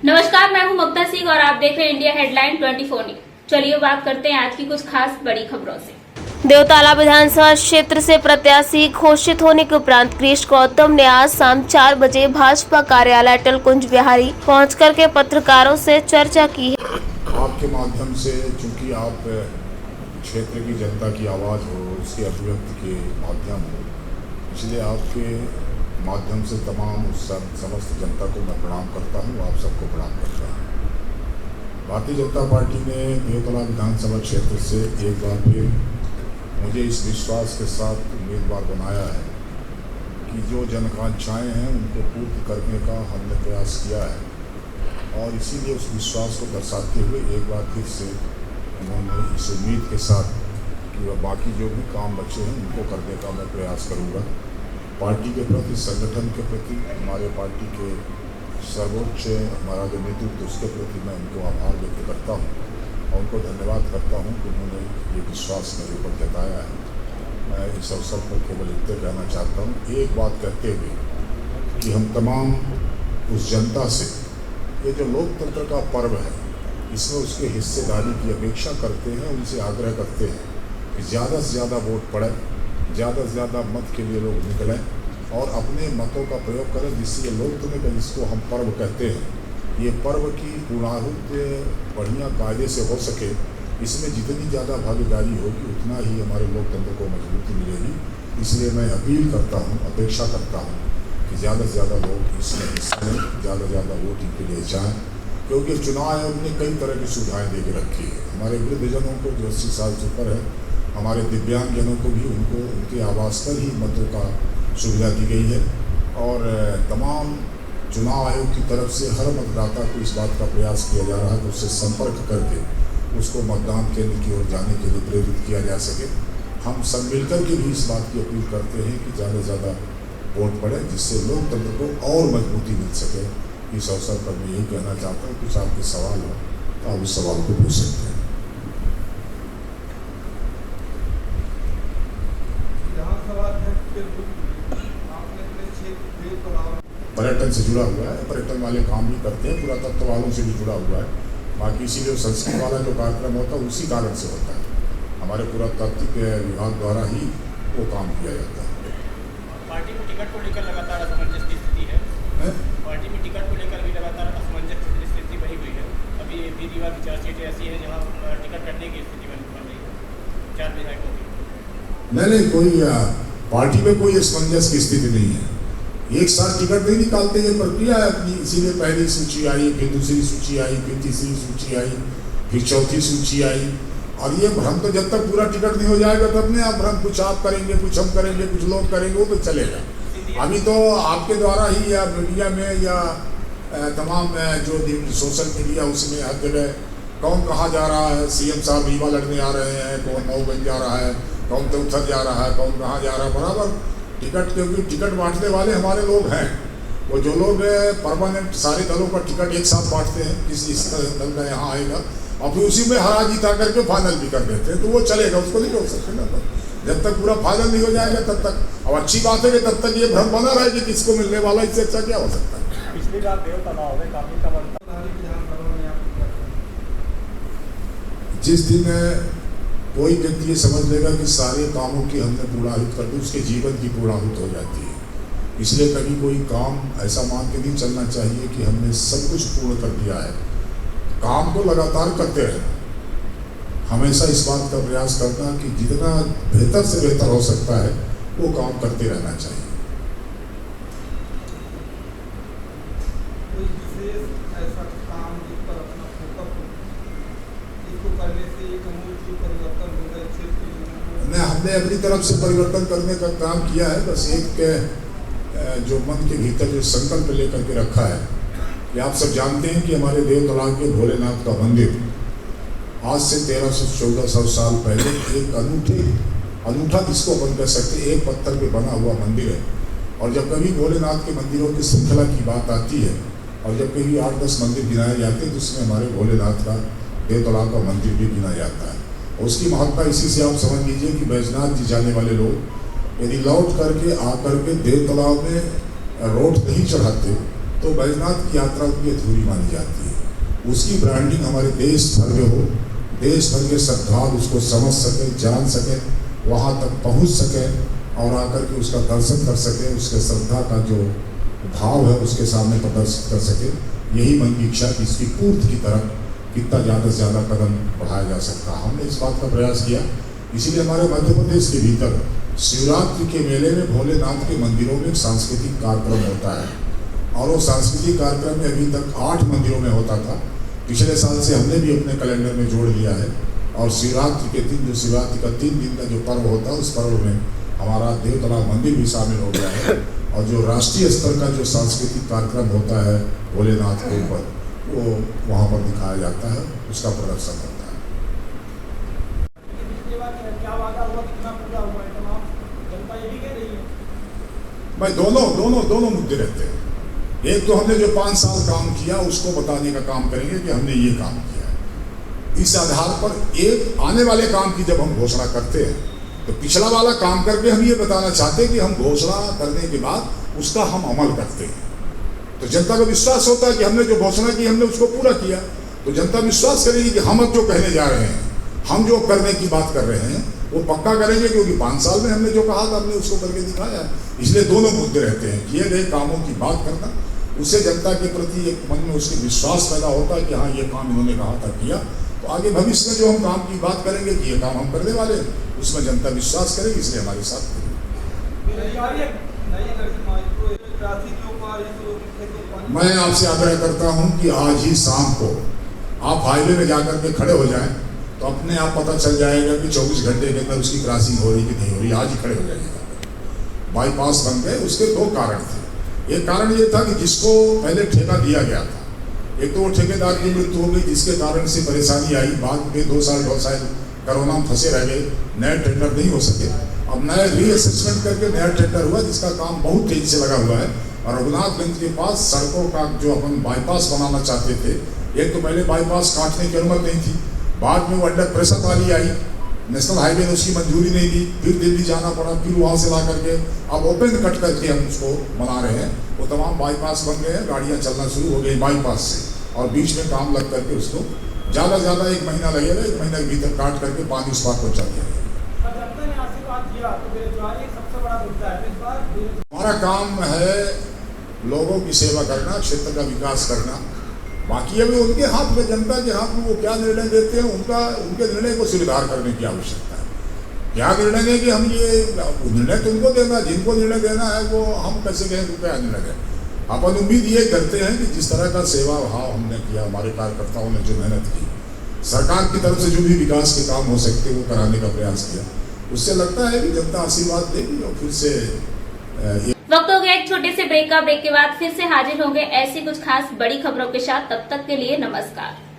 नमस्कार, मैं हूं ममता सिंह और आप देख रहे हैं इंडिया हेडलाइन 24 न्यूज। चलिए बात करते हैं आज की कुछ खास बड़ी खबरों से। देवताला विधानसभा क्षेत्र से प्रत्याशी घोषित होने के उपरांत कृष्ण गौतम ने आज शाम 4 बजे भाजपा कार्यालय अटल कुंज बिहारी पहुँच के पत्रकारों से चर्चा की है। आपके माध्यम से, चूंकि आप क्षेत्र की जनता की आवाज़ हो, उसके अभिव्यक्ति के माध्यम हो, इसलिए आपके माध्यम से तमाम समस्त जनता को मैं प्रणाम करता हूँ। आप सबको प्रणाम करता हूँ। भारतीय जनता पार्टी ने देवतला विधानसभा क्षेत्र से एक बार फिर मुझे इस विश्वास के साथ उम्मीदवार बनाया है कि जो जनकांक्षाएँ हैं उनको पूर्ण करने का हमने प्रयास किया है और इसीलिए उस विश्वास को दर्शाते हुए एक बार फिर से उन्होंने इस उम्मीद के साथ कि वह बाकी जो भी काम बचे हैं उनको करने का मैं प्रयास करूँगा। पार्टी के प्रति, संगठन के प्रति, हमारे पार्टी के सर्वोच्च हमारा जो नेतृत्व उसके प्रति मैं उनको आभार व्यक्त करता हूँ और उनको धन्यवाद करता हूँ कि उन्होंने ये विश्वास मेरे ऊपर जताया है। मैं इस अवसर पर केवल इतना कहना चाहता हूँ, एक बात कहते हुए कि हम तमाम उस जनता से ये जो लोकतंत्र का पर्व है इसमें उसके हिस्सेदारी की अपेक्षा करते हैं, उनसे आग्रह करते हैं कि ज़्यादा से ज़्यादा वोट पड़े, ज़्यादा से ज़्यादा मत के लिए लोग निकलें और अपने मतों का प्रयोग करें, जिससे लोकतंत्र का जिसको हम पर्व कहते हैं, ये पर्व की पूर्णाहुति बढ़िया कायदे से हो सके। इसमें जितनी ज़्यादा भागीदारी होगी उतना ही हमारे लोकतंत्र को मजबूती मिलेगी। इसलिए मैं अपील करता हूँ, अपेक्षा करता हूँ कि ज़्यादा से ज़्यादा लोग इसमें हिस्सा लें, ज़्यादा से ज़्यादा वोटिंग के लिए जाएँ, क्योंकि चुनाव आयोग ने कई तरह की सुविधाएँ दे के रखी है। हमारे वृद्धजनों को जो 80 साल से ऊपर है, हमारे दिव्यांगजनों को भी उनको उनके आवास पर ही मतों का सुविधा दी गई है और तमाम चुनाव आयोग की तरफ से हर मतदाता को इस बात का प्रयास किया जा रहा है कि उससे संपर्क करके उसको मतदान केंद्र की ओर जाने के लिए प्रेरित किया जा सके। हम सब मिलकर के भी इस बात की अपील करते हैं कि ज़्यादा से ज़्यादा वोट पड़े, जिससे लोकतंत्र को और मजबूती मिल सके। इस अवसर पर मैं यही कहना चाहता हूँ। कुछ आपके सवाल हो तो आप उस सवाल को पूछ सकते हैं। पर्यटन से जुड़ा हुआ है, पर्यटन वाले काम भी करते हैं, पुरातत्व वालों से भी जुड़ा हुआ है। बाकी इसीलिए संस्कृति वाला जो कार्यक्रम होता है उसी कारण से होता है। हमारे पुरातात्विक विभाग द्वारा ही वो काम किया जाता है। पार्टी में टिकट को लेकर लगातार असमंजस की स्थिति है। पार्टी में टिकट को लेकर भी लगातार असमंजस की स्थिति बनी हुई है। अभी रीवा की 4 सीटें ऐसी हैं जहाँ टिकट कटने की स्थिति बन रही है 4 विधायकों की। नहीं, कोई पार्टी में कोई असमंजस की स्थिति नहीं है। एक साथ टिकट नहीं निकालते, ये प्रक्रिया है अपनी। इसीलिए पहली सूची आई, फिर दूसरी सूची आई, फिर तीसरी सूची आई, फिर चौथी सूची आई। और ये भ्रम तो जब तक पूरा टिकट नहीं हो जाएगा तब नहीं आप भ्रम, कुछ आप करेंगे, कुछ हम करेंगे, कुछ लोग करेंगे, वो तो चलेगा। अभी तो आपके द्वारा ही या मीडिया में या तमाम जो सोशल मीडिया उसमें हर जगह कौन कहाँ जा रहा है, सीएम साहब रीवा लड़ने आ रहे हैं, कौन मऊगंज जा रहा है, कौन देवथर जा रहा है, कौन कहाँ जा रहा है। बराबर टिकट, क्योंकि टिकट बांटने वाले हमारे लोग हैं। वो जो लोग परमानेंट सारे दलों का टिकट एक साथ बांटते हैं, किसी दल का यहाँ आएगा और फिर उसी में हरा जीता करके फाइनल भी कर देते हैं, तो वो चलेगा, उसको नहीं रोक सकते ना। जब तक पूरा फाइनल नहीं हो जाएगा तब तक। अब अच्छी बात है कि तब तक ये भ्रम बना रहा है कि किसको मिलने वाला, इससे अच्छा क्या हो सकता है। पिछली बार देवतला में काफी कमल जिस दिन कोई व्यक्ति ये समझ लेगा कि सारे कामों की हमने पूर्णाहुति कर दी, उसके जीवन की पूर्णाहुति हो जाती है। इसलिए कभी कोई काम ऐसा मान के नहीं चलना चाहिए कि हमने सब कुछ पूर्ण कर दिया है। काम को लगातार करते रहना, हमेशा इस बात का प्रयास करना कि जितना बेहतर से बेहतर हो सकता है वो काम करते रहना चाहिए। हमने अपनी तरफ से परिवर्तन करने का काम किया है। बस एक जो मन के भीतर जो संकल्प लेकर के रखा है कि आप सब जानते हैं कि हमारे देवतला के भोलेनाथ का मंदिर आज से 1300-1400 साल पहले एक अनूठा जिसको अपन कह सकते हैं, एक पत्थर पे बना हुआ मंदिर है। और जब कभी भोलेनाथ के मंदिरों की श्रृंखला की बात आती है और जब कभी 8-10 मंदिर गिनाए जाते हैं तो उसमें हमारे भोलेनाथ का देवतला का मंदिर भी गिना जाता है। उसकी महत्ता इसी से आप समझ लीजिए कि बैजनाथ जी जाने वाले लोग यदि लौट करके आकर के देव तालाब में रोट नहीं चढ़ाते तो बैजनाथ की यात्रा की अधूरी मानी जाती है। उसकी ब्रांडिंग हमारे देश भर में हो, देश भर के श्रद्धालु उसको समझ सके, जान सके, वहाँ तक पहुँच सके और आकर के उसका दर्शन कर सके, उसके श्रद्धा का जो भाव है उसके सामने प्रदर्शित कर सके। यही मन की इच्छा कि इसकी पूर्ति की तरफ कितना ज़्यादा से ज़्यादा कदम बढ़ाया जा सकता। हमने इस बात का प्रयास किया। इसीलिए हमारे मध्य प्रदेश के भीतर शिवरात्रि के मेले में भोलेनाथ के मंदिरों में एक सांस्कृतिक कार्यक्रम होता है और वो सांस्कृतिक कार्यक्रम में अभी तक 8 मंदिरों में होता था। पिछले साल से हमने भी अपने कैलेंडर में जोड़ लिया है और शिवरात्रि के दिन, जो शिवरात्रि का 3 दिन का जो पर्व होता है, उस पर्व में हमारा देवतला मंदिर भी शामिल हो गया है और जो राष्ट्रीय स्तर का जो सांस्कृतिक कार्यक्रम होता है भोलेनाथ के ऊपर, वो वहाँ पर दिखाया जाता है, उसका प्रदर्शन होता है। भाई दोनों मुद्दे रहते हैं। एक तो हमने जो 5 साल काम किया उसको बताने का काम करेंगे कि हमने ये काम किया है। इस आधार पर एक आने वाले काम की जब हम घोषणा करते हैं तो पिछला वाला काम करके हम ये बताना चाहते हैं कि हम घोषणा करने के बाद उसका हम अमल करते हैं। तो जनता को विश्वास होता है कि हमने जो घोषणा की हमने उसको पूरा किया, तो जनता विश्वास करेगी कि हम अब जो कहने जा रहे हैं, हम जो करने की बात कर रहे हैं वो पक्का करेंगे, क्योंकि 5 साल में हमने जो कहा था हमने उसको करके दिखाया। इसलिए दोनों मुद्दे रहते हैं, किए गए कामों की बात करना, उससे जनता के प्रति एक मन में उसके विश्वास पैदा होता है कि हाँ ये काम इन्होंने कहा था किया। तो आगे भविष्य में जो हम काम की बात करेंगे कि ये काम हम करने वाले हैं, उसमें जनता विश्वास करेगी, इसलिए हमारे साथ मैं आपसे आग्रह करता हूं कि आज ही शाम को आप हाईवे में जाकर के खड़े हो जाएं तो अपने आप पता चल जाएगा कि 24 घंटे के अंदर उसकी क्रॉसिंग हो रही कि नहीं हो रही। आज ही खड़े हो जाइएगा। बाईपास बन गए, उसके 2 कारण थे। एक कारण ये था कि जिसको पहले ठेका दिया गया था, एक तो वो ठेकेदार की मृत्यु हो गई जिसके कारण से परेशानी आई। बाद में 2 साल कोरोना में फंसे रह गए, नए टेंडर नहीं हो सके। अब नया रीअसेसमेंट करके नया टेंडर हुआ जिसका काम बहुत तेजी से लगा हुआ है। और रघुनाथगंज के पास सड़कों का जो अपन बाईपास बनाना चाहते थे, एक तो पहले बाईपास काटने की अनुमति नहीं थी, बाद में वो अंडर प्रेशर वाली आई, नेशनल हाईवे ने उसकी मंजूरी नहीं दी, फिर दिल्ली जाना पड़ा, फिर वहाँ से ला करके अब ओपन कट करके हम उसको बना रहे हैं। वो तमाम बाईपास बन गए हैं, गाड़ियाँ चलना शुरू हो गई बाईपास से, और बीच में काम लग करके उसको ज़्यादा 1 महीना लगेगा, 1 महीने के भीतर काट करके पानी उस पार पहुँचा दिया। हमारा काम है लोगों की सेवा करना, क्षेत्र का विकास करना। बाकी अभी उनके हाथ में, जनता के हाथ में वो क्या निर्णय देते हैं, उनके निर्णय को स्वीकार करने की आवश्यकता है। क्या निर्णय दें कि हम ये निर्णय तुमको देना, जिनको निर्णय देना है वो हम कैसे कहें कि क्या निर्णय दें। अपन उम्मीद ये करते हैं कि जिस तरह का सेवा भाव हमने किया, हमारे कार्यकर्ताओं ने जो मेहनत की, सरकार की तरफ से जो भी विकास के काम हो सकते वो कराने का प्रयास किया, उससे लगता है कि जनता आशीर्वाद देगी और फिर से वक्त हो गया एक छोटे से ब्रेक का। ब्रेक के बाद फिर से हाजिर होंगे ऐसी कुछ खास बड़ी खबरों के साथ। तब तक के लिए नमस्कार।